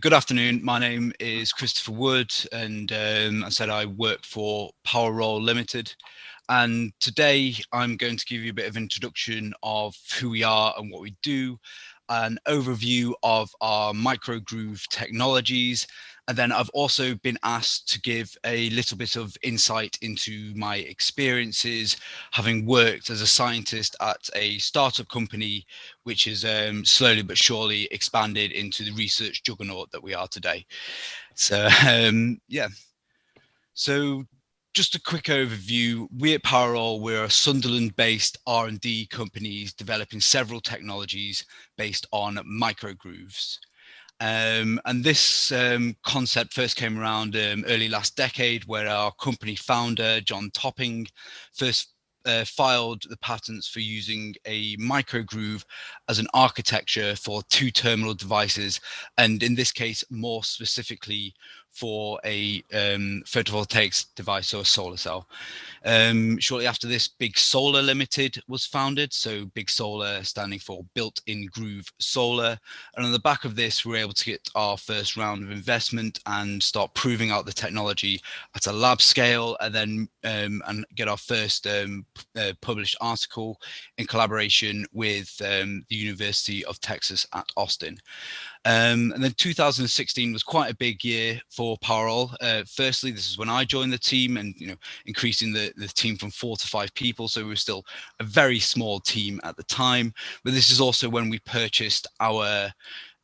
Good afternoon. My name is Christopher Wood, and I said I work for Roll Ltd. And today I'm going to give you a bit of introduction of who we are and what we do, an overview of our microgroove technologies, and then I've also been asked to give a little bit of insight into my experiences, having worked as a scientist at a startup company, which has slowly but surely expanded into the research juggernaut that we are today. So, yeah. So just a quick overview. We at Roll, we're a Sunderland-based R&D company developing several technologies based on microgrooves. And this concept first came around early last decade, where our company founder, John Topping, first filed the patents for using a microgroove as an architecture for two terminal devices, and in this case, more specifically for a photovoltaics device or a solar cell. Shortly after this, Big Solar Limited was founded. So Big Solar standing for Built-in Groove Solar. And on the back of this, we were able to get our first round of investment and start proving out the technology at a lab scale, and then and get our first published article in collaboration with the University of Texas at Austin. And then 2016 was quite a big year for Roll. Firstly, this is when I joined the team, and increasing the team from 4 to 5 people. So we were still a very small team at the time. But this is also when we purchased our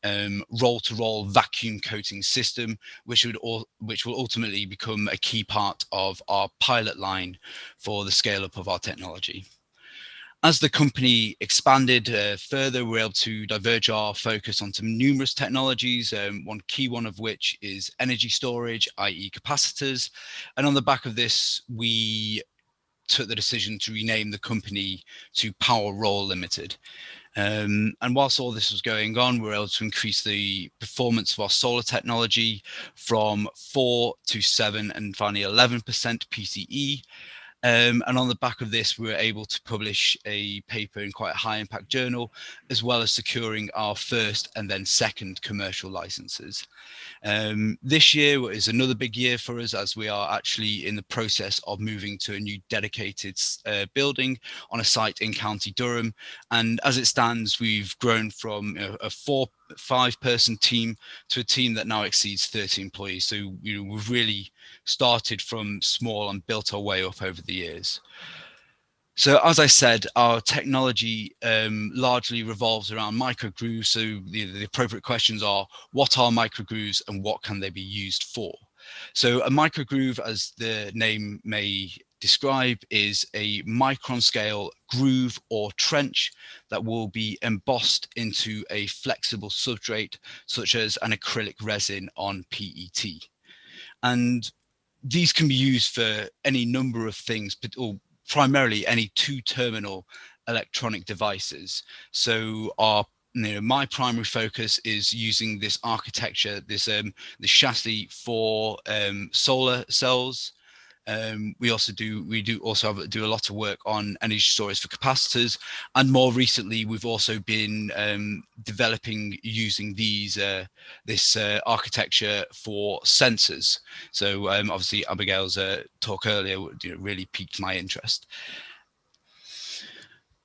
roll-to-roll vacuum coating system, which will ultimately become a key part of our pilot line for the scale-up of our technology. As the company expanded further, we were able to diverge our focus onto numerous technologies, one key one of which is energy storage, i.e. capacitors. And on the back of this, we took the decision to rename the company to Roll Ltd. And whilst all this was going on, we were able to increase the performance of our solar technology from 4 to 7 and finally 11% PCE. And on the back of this, we were able to publish a paper in quite a high impact journal, as well as securing our first and then second commercial licenses. This year is another big year for us, as we are actually in the process of moving to a new dedicated building on a site in County Durham. And as it stands, we've grown from a 5-person team to a team that now exceeds 30 employees. So we've really started from small and built our way up over the years. So as I said, our technology largely revolves around microgrooves. So the appropriate questions are, what are microgrooves and what can they be used for? So a microgroove, as the name may describe, is a micron scale groove or trench that will be embossed into a flexible substrate, such as an acrylic resin on PET. And these can be used for any number of things, but primarily any two-terminal electronic devices. So my primary focus is using this architecture, this chassis for solar cells. We do a lot of work on energy storage for capacitors, and more recently we've also been developing using this architecture for sensors. So obviously Abigail's talk earlier really piqued my interest.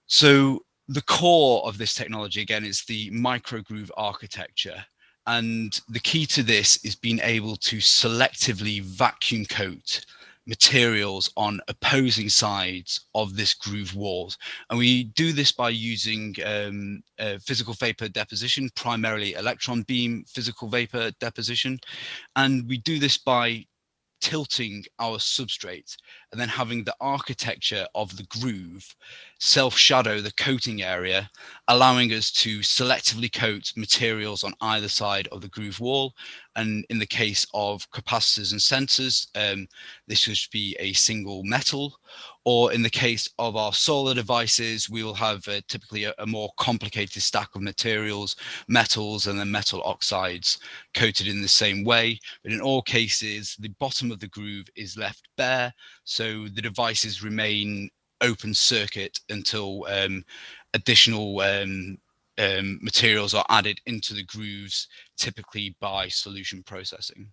So the core of this technology again is the microgroove architecture. And the key to this is being able to selectively vacuum coat materials on opposing sides of this groove walls. And we do this by using physical vapor deposition, primarily electron beam physical vapor deposition. And we do this by tilting our substrate and then having the architecture of the groove self-shadow the coating area, allowing us to selectively coat materials on either side of the groove wall. And in the case of capacitors and sensors, this would be a single metal. Or in the case of our solar devices, we will have typically a more complicated stack of materials, metals, and then metal oxides coated in the same way. But in all cases, the bottom of the groove is left bare, so the devices remain open circuit until additional materials are added into the grooves, typically by solution processing.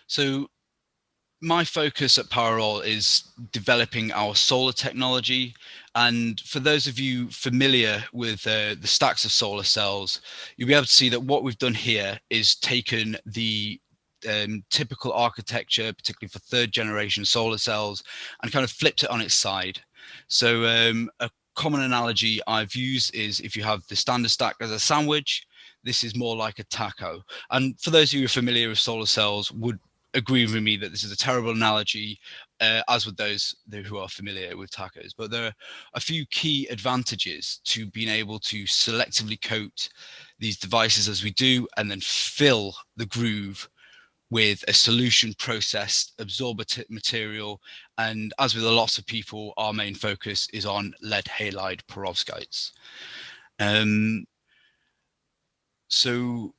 So my focus at PowerRoll is developing our solar technology. And for those of you familiar with the stacks of solar cells, you'll be able to see that what we've done here is taken the typical architecture, particularly for third generation solar cells, and kind of flipped it on its side. So a common analogy I've used is if you have the standard stack as a sandwich, this is more like a taco. And for those of you who are familiar with solar cells, would agree with me that this is a terrible analogy, as with those who are familiar with tacos. But there are a few key advantages to being able to selectively coat these devices as we do, and then fill the groove with a solution processed absorber material. And as with a lot of people, our main focus is on lead halide perovskites. So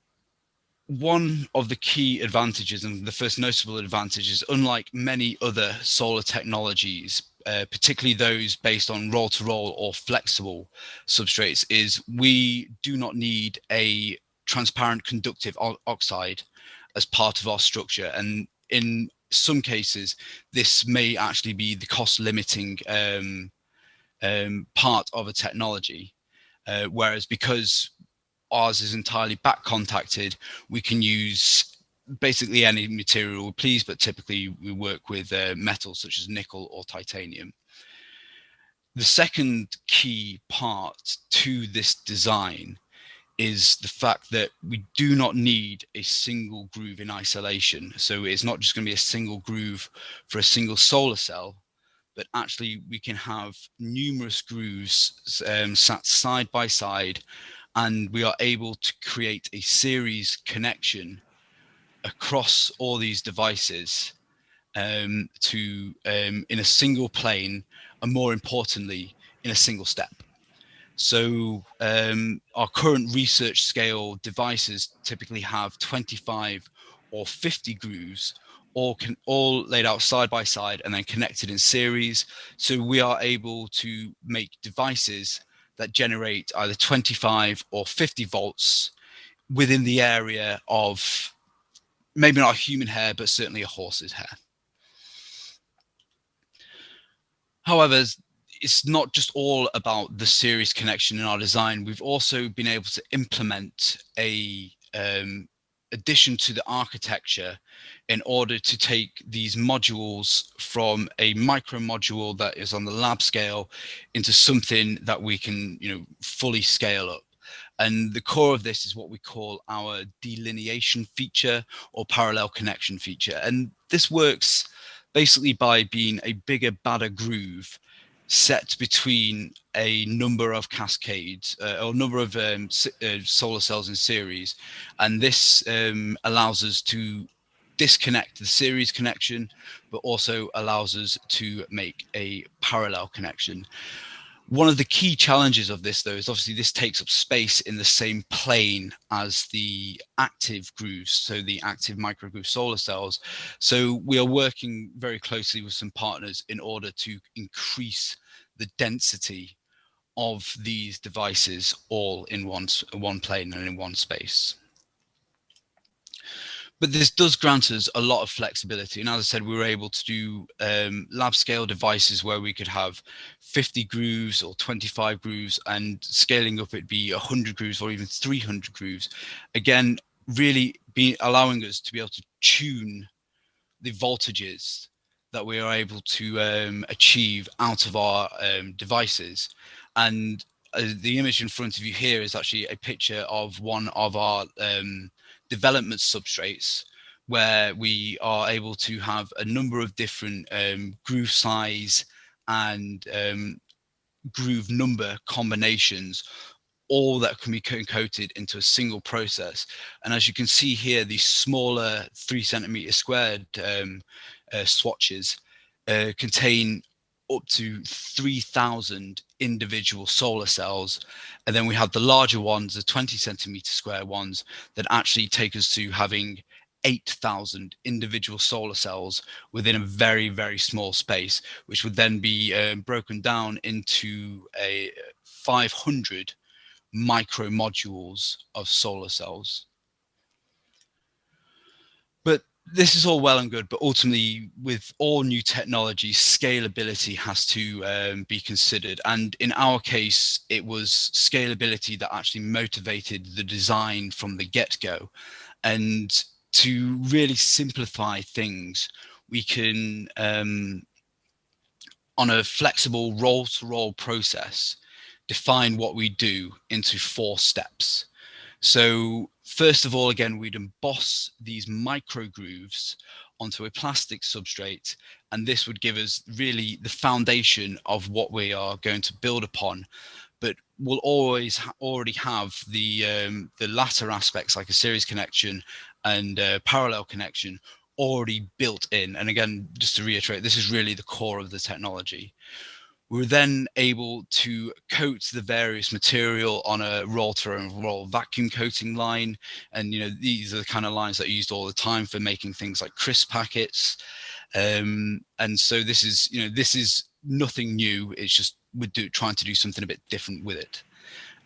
one of the key advantages, and the first notable advantage, is unlike many other solar technologies, particularly those based on roll-to-roll or flexible substrates, is we do not need a transparent conductive oxide as part of our structure. And in some cases, this may actually be the cost limiting part of a technology. Whereas because ours is entirely back contacted, we can use basically any material we please, but typically we work with metals such as nickel or titanium. The second key part to this design is the fact that we do not need a single groove in isolation. So it's not just going to be a single groove for a single solar cell, but actually we can have numerous grooves sat side by side, and we are able to create a series connection across all these devices in a single plane, and more importantly, in a single step. So our current research scale devices typically have 25 or 50 grooves, all laid out side by side and then connected in series. So we are able to make devices that generate either 25 or 50 volts within the area of maybe not a human hair, but certainly a horse's hair. However, it's not just all about the series connection in our design. We've also been able to implement a addition to the architecture in order to take these modules from a micro module that is on the lab scale into something that we can, fully scale up. And the core of this is what we call our delineation feature or parallel connection feature. And this works basically by being a bigger, badder groove set between a number of cascades or number of solar cells in series. And this allows us to disconnect the series connection, but also allows us to make a parallel connection. One of the key challenges of this, though, is obviously this takes up space in the same plane as the active grooves, so the active microgroove solar cells. So we are working very closely with some partners in order to increase the density of these devices all in one plane and in one space. But this does grant us a lot of flexibility. And as I said, we were able to do lab scale devices where we could have 50 grooves or 25 grooves, and scaling up it'd be 100 grooves or even 300 grooves. Again, really allowing us to be able to tune the voltages that we are able to achieve out of our devices. And the image in front of you here is actually a picture of one of our development substrates, where we are able to have a number of different groove size and groove number combinations, all that can be coated into a single process. And as you can see here, these smaller 3 centimeter squared swatches contain up to 3,000 individual solar cells. And then we have the larger ones, the 20 centimeter square ones, that actually take us to having 8,000 individual solar cells within a very, very small space, which would then be broken down into 500 micro modules of solar cells. But this is all well and good, but ultimately with all new technologies, scalability has to be considered. And in our case, it was scalability that actually motivated the design from the get-go. And to really simplify things, we can, on a flexible roll-to-roll process, define what we do into 4 steps. So first of all, again, we'd emboss these microgrooves onto a plastic substrate, and this would give us really the foundation of what we are going to build upon. But we'll always already have the latter aspects, like a series connection and parallel connection, already built in. And again, just to reiterate, this is really the core of the technology. We're then able to coat the various material on a roll vacuum coating line. And, these are the kind of lines that are used all the time for making things like crisp packets. And so this is nothing new. It's just we're trying to do something a bit different with it.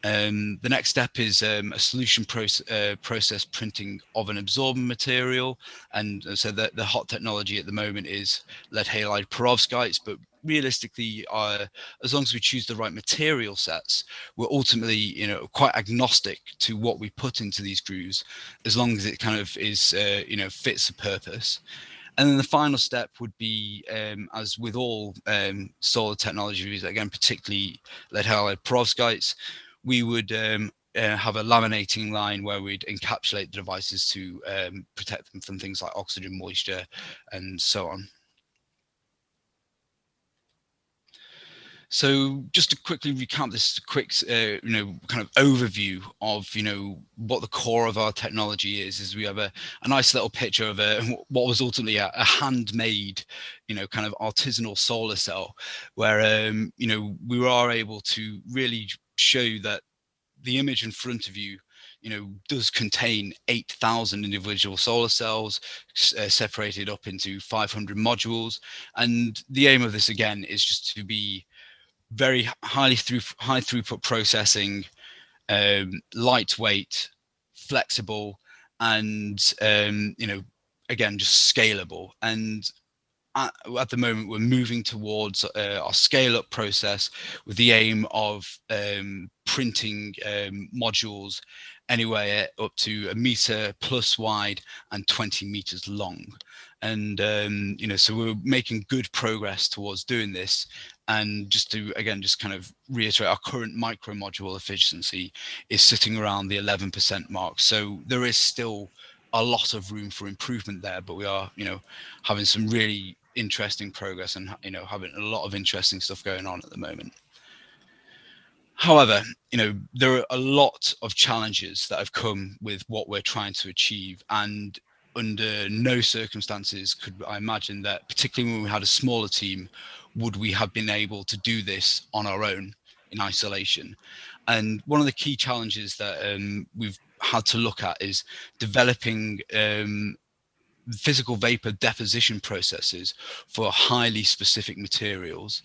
The next step is a solution process printing of an absorbent material. And so the hot technology at the moment is lead halide perovskites, but realistically, as long as we choose the right material sets, we're ultimately, quite agnostic to what we put into these grooves, as long as it kind of is, fits the purpose. And then the final step would be, as with all solar technologies, again, particularly lead halide perovskites, we would have a laminating line where we'd encapsulate the devices to protect them from things like oxygen, moisture, and so on. So just to quickly recap this quick, kind of overview of, what the core of our technology is we have a nice little picture of what was ultimately a handmade, kind of artisanal solar cell, where, we are able to really show you that the image in front of you, does contain 8,000 individual solar cells separated up into 500 modules. And the aim of this, again, is just to be very high throughput processing, lightweight, flexible, and again, just scalable. And at the moment, we're moving towards our scale-up process with the aim of printing modules anywhere up to 1 meter plus wide and 20 meters long. And so we're making good progress towards doing this. And just to again just kind of reiterate, our current micro module efficiency is sitting around the 11% mark. So there is still a lot of room for improvement there, but we are having some really interesting progress and having a lot of interesting stuff going on at the moment. However, there are a lot of challenges that have come with what we're trying to achieve, and under no circumstances could I imagine that, particularly when we had a smaller team, would we have been able to do this on our own in isolation. And one of the key challenges that we've had to look at is developing physical vapor deposition processes for highly specific materials.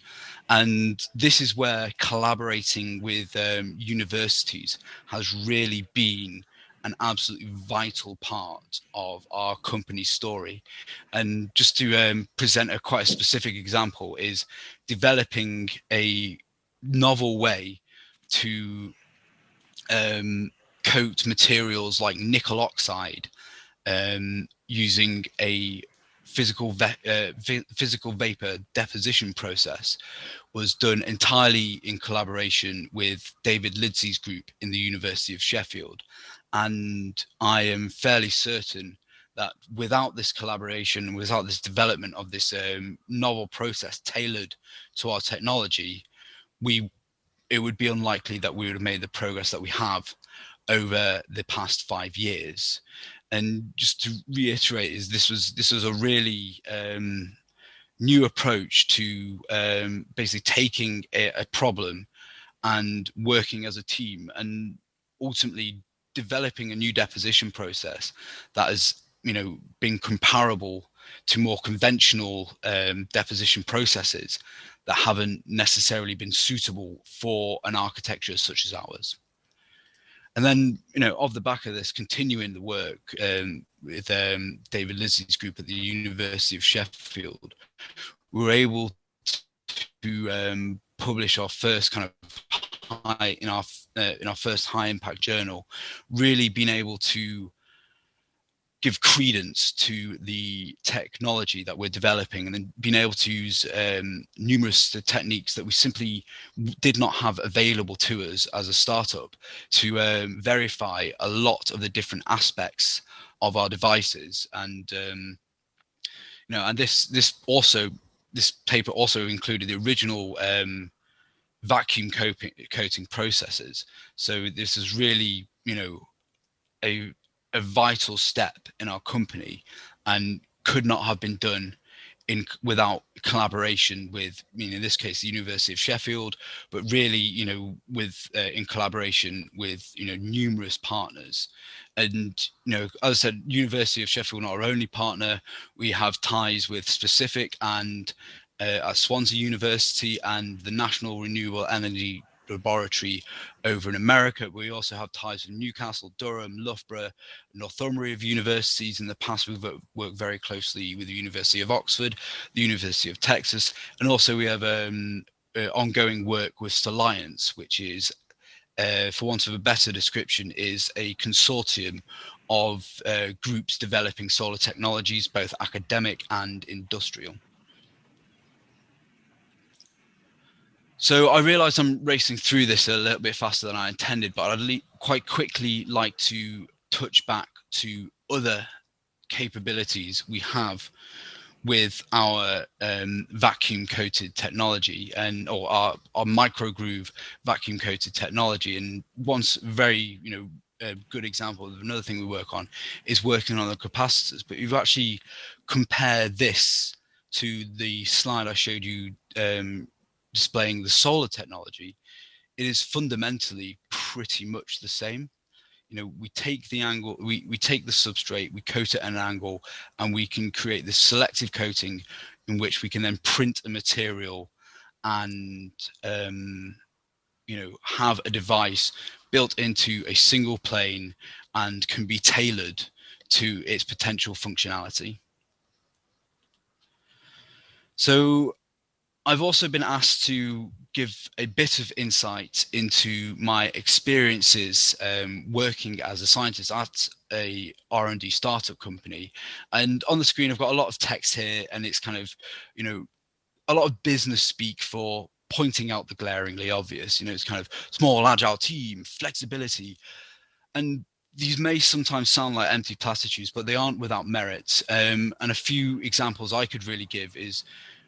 And this is where collaborating with universities has really been an absolutely vital part of our company's story. And just to present a quite a specific example is developing a novel way to coat materials like nickel oxide using a physical vapor deposition process was done entirely in collaboration with David Lidsey's group in the University of Sheffield. And I am fairly certain that without this collaboration, without this development of this novel process tailored to our technology, it would be unlikely that we would have made the progress that we have over the past 5 years. And just to reiterate, is this was a really new approach to basically taking a problem and working as a team, and ultimately developing a new deposition process that has been comparable to more conventional deposition processes that haven't necessarily been suitable for an architecture such as ours. And then, off the back of this, continuing the work with David Lizzie's group at the University of Sheffield, we were able to publish our first kind of high in our first high impact journal, really being able to give credence to the technology that we're developing, and then being able to use numerous techniques that we simply did not have available to us as a startup to verify a lot of the different aspects of our devices. And and this paper also included the original vacuum coating processes. So this is really a vital step in our company, and could not have been done without collaboration with, in this case, the University of Sheffield, but really, with in collaboration with numerous partners. And as I said, University of Sheffield not our only partner. We have ties with Specific and at Swansea University and the National Renewable Energy Laboratory over in America. We also have ties with Newcastle, Durham, Loughborough, Northumbria of universities. In the past, we've worked very closely with the University of Oxford, the University of Texas, and also we have ongoing work with Alliance, which is, for want of a better description, is a consortium of groups developing solar technologies, both academic and industrial. So I realize I'm racing through this a little bit faster than I intended, but I'd quite quickly like to touch back to other capabilities we have with our vacuum coated technology or our microgroove vacuum coated technology. And once very, a good example of another thing we work on is working on the capacitors. But you've actually compared this to the slide I showed you displaying the solar technology. It is fundamentally pretty much the same. We take the angle, we take the substrate, we coat it at an angle, and we can create this selective coating in which we can then print a material and have a device built into a single plane and can be tailored to its potential functionality. So I've also been asked to give a bit of insight into my experiences working as a scientist at a R&D startup company. And on the screen, I've got a lot of text here, and it's kind of, a lot of business speak for pointing out the glaringly obvious. It's kind of small, agile team, flexibility. And these may sometimes sound like empty platitudes, but they aren't without merit. And a few examples I could really give is,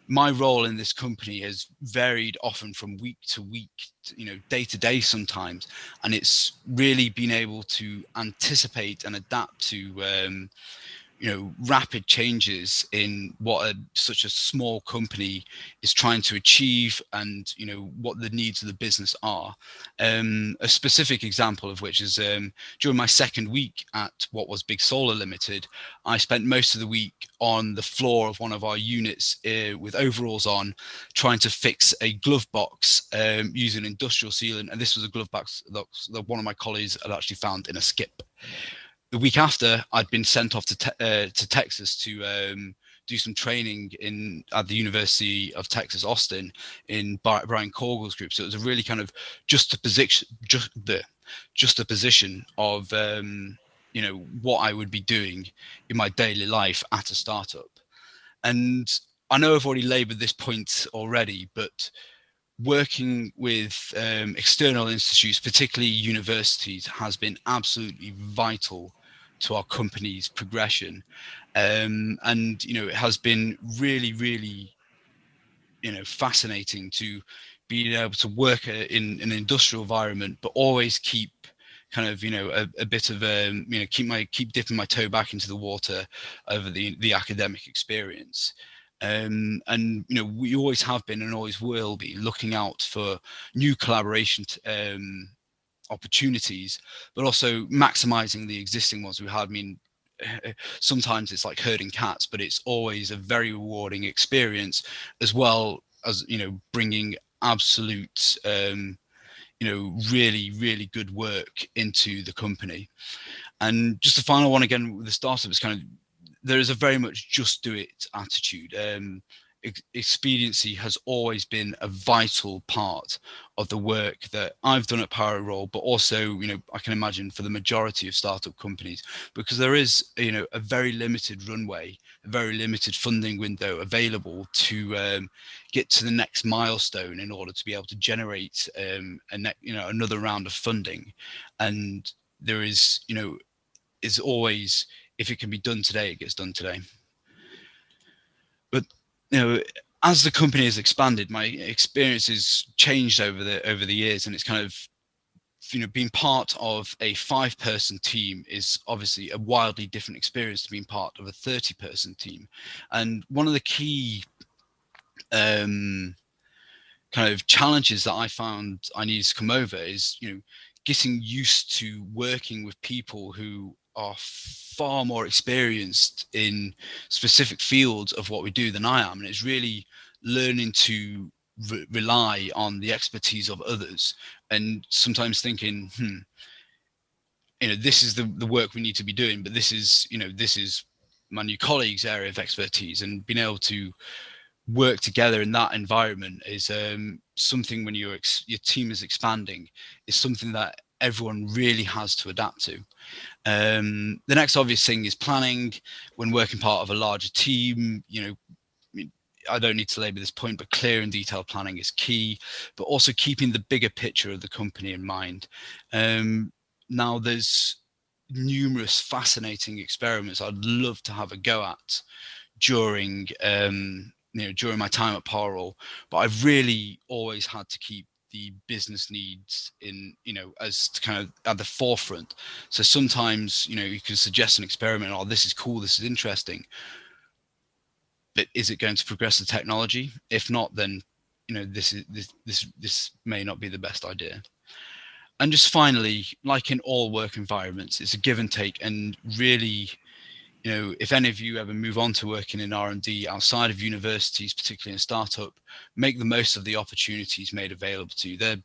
my role in this company has varied often from week to week, day to day sometimes. And it's really been able to anticipate and adapt to, rapid changes in what such a small company is trying to achieve, and what the needs of the business are. A specific example of which is during my second week at what was Big Solar Limited, I spent most of the week on the floor of one of our units with overalls on, trying to fix a glove box using industrial sealant. And this was a glove box that one of my colleagues had actually found in a skip. The week after, I'd been sent off to Texas to do some training at the University of Texas, Austin, in Brian Corgel's group. So it was a really kind of juxtaposition of what I would be doing in my daily life at a startup. And I know I've already laboured this point already, but working with external institutes, particularly universities, has been absolutely vital to our company's progression. And it has been really, really fascinating to be able to work in an industrial environment, but always keep kind of a bit of keep dipping my toe back into the water over the academic experience. And we always have been and always will be looking out for new collaboration opportunities, but also maximizing the existing ones we had. sometimes it's like herding cats, but it's always a very rewarding experience, as well as, you know, bringing absolute, you know, really, really good work into the company. And just the final one again with the startup is kind of, there is a very much just do it attitude. Expediency has always been a vital part of the work that I've done at Roll, but also, you know, I can imagine for the majority of startup companies, because there is, you know, a very limited runway, a very limited funding window available to get to the next milestone in order to be able to generate you know, another round of funding. And there is, you know, is always, if it can be done today, it gets done today. But, you know, as the company has expanded, my experience has changed over the years, and it's kind of, you know, being part of a 5-person team is obviously a wildly different experience to being part of a 30-person team. And one of the key kind of challenges that I found I needed to come over is, you know, getting used to working with people who are far more experienced in specific fields of what we do than I am. And it's really learning to rely on the expertise of others, and sometimes thinking, you know, this is the work we need to be doing, but this is, you know, this is my new colleague's area of expertise. And being able to work together in that environment is something, when your team is expanding, is something that everyone really has to adapt to. The next obvious thing is planning. When working part of a larger team, you know, I don't need to labor this point, but clear and detailed planning is key, but also keeping the bigger picture of the company in mind. Now, there's numerous fascinating experiments I'd love to have a go at during you know, during my time at Roll, but I've really always had to keep the business needs in, you know, as kind of at the forefront. So sometimes, you know, you can suggest an experiment, oh, this is cool, this is interesting, but is it going to progress the technology? If not, then, you know, this may not be the best idea. And just finally, like in all work environments, it's a give and take. And really, you know, if any of you ever move on to working in R&D outside of universities, particularly in startup, make the most of the opportunities made available to you there.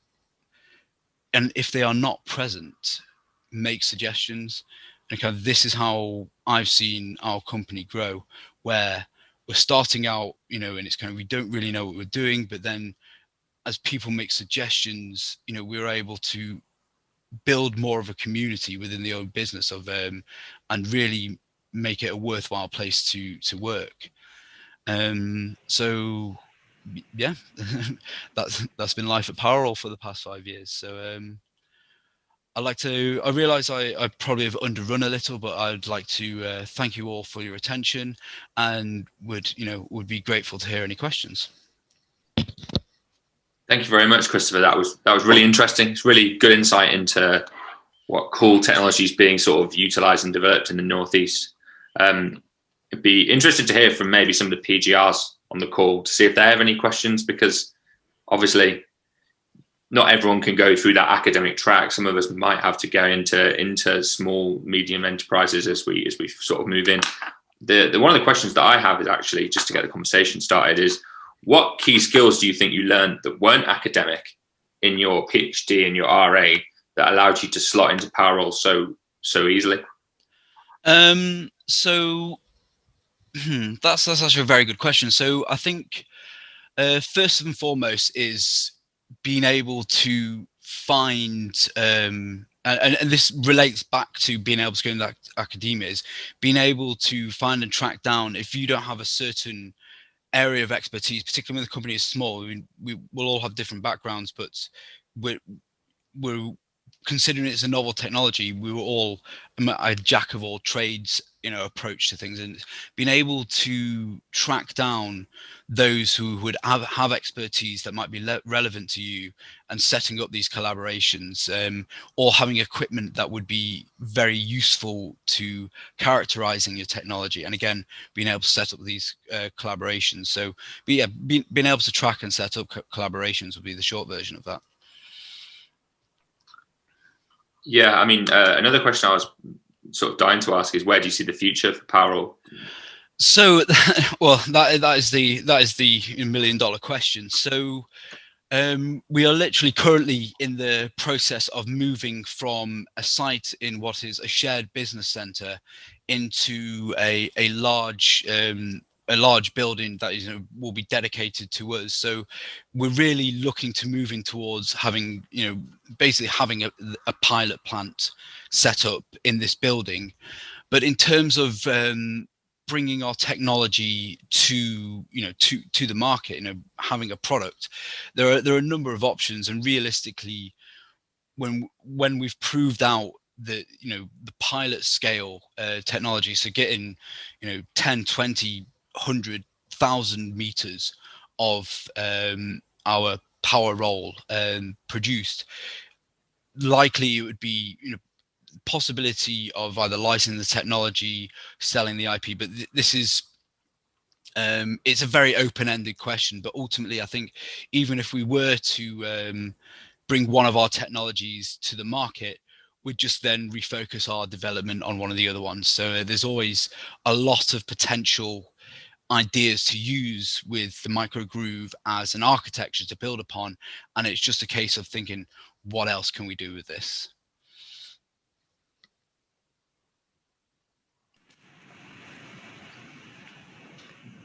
And if they are not present, make suggestions. And kind of, this is how I've seen our company grow, where we're starting out, you know, and it's kind of, we don't really know what we're doing, but then as people make suggestions, you know, we're able to build more of a community within the own business of and really make it a worthwhile place to work. So yeah, that's been life at Roll for the past 5 years. So I realize I probably have underrun a little, but I'd like to thank you all for your attention, and would be grateful to hear any questions. Thank you very much, Christopher. That was really interesting. It's really good insight into what cool technology is being sort of utilized and developed in the Northeast. It'd be interesting to hear from maybe some of the PGRs on the call to see if they have any questions, because obviously not everyone can go through that academic track. Some of us might have to go into small, medium enterprises as we sort of move in. One of the questions that I have is actually, just to get the conversation started, is what key skills do you think you learned that weren't academic in your PhD and your RA that allowed you to slot into Roll so easily? So that's actually a very good question. So I think first and foremost is being able to find and this relates back to being able to go into academia, is being able to find and track down, if you don't have a certain area of expertise, particularly when the company is small. We will all have different backgrounds, but we're considering it's a novel technology. We were all a jack of all trades, you know, approach to things, and being able to track down those who would have expertise that might be relevant to you, and setting up these collaborations, or having equipment that would be very useful to characterizing your technology, and again being able to set up these collaborations. So being able to track and set up collaborations would be the short version of that. Yeah, I mean, another question I was sort of dying to ask is, where do you see the future for Powerroll? So, well, that is the $1 million question. So, we are literally currently in the process of moving from a site in what is a shared business center into a large building that is, will be dedicated to us. So we're really looking to moving towards having, basically having a pilot plant set up in this building. But in terms of bringing our technology to the market, having a product, there are a number of options, and realistically, when we've proved out the the pilot scale technology, so getting 10, 20, 100,000 meters of our power roll produced, likely it would be possibility of either licensing the technology, selling the IP, but this is it's a very open-ended question. But ultimately, I think even if we were to bring one of our technologies to the market, we'd just then refocus our development on one of the other ones. So there's always a lot of potential ideas to use with the microgroove as an architecture to build upon, and it's just a case of thinking, what else can we do with this?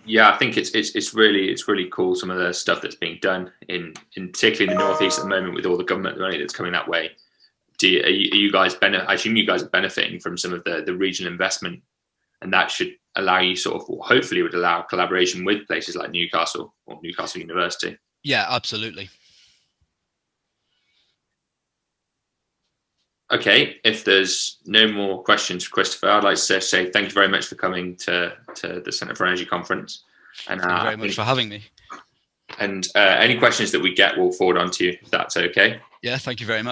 Yeah, I think it's really cool, some of the stuff that's being done in particularly in the Northeast at the moment with all the government money that's coming that way. Are you guys I assume you guys are benefiting from some of the regional investment, and that should allow you hopefully would allow collaboration with places like Newcastle or Newcastle University. Yeah, absolutely. Okay, if there's no more questions for Christopher, I'd like to say thank you very much for coming to the Centre for Energy conference. And thank you very much for having me. And any questions that we get, we'll forward on to you, if that's okay. Yeah, thank you very much.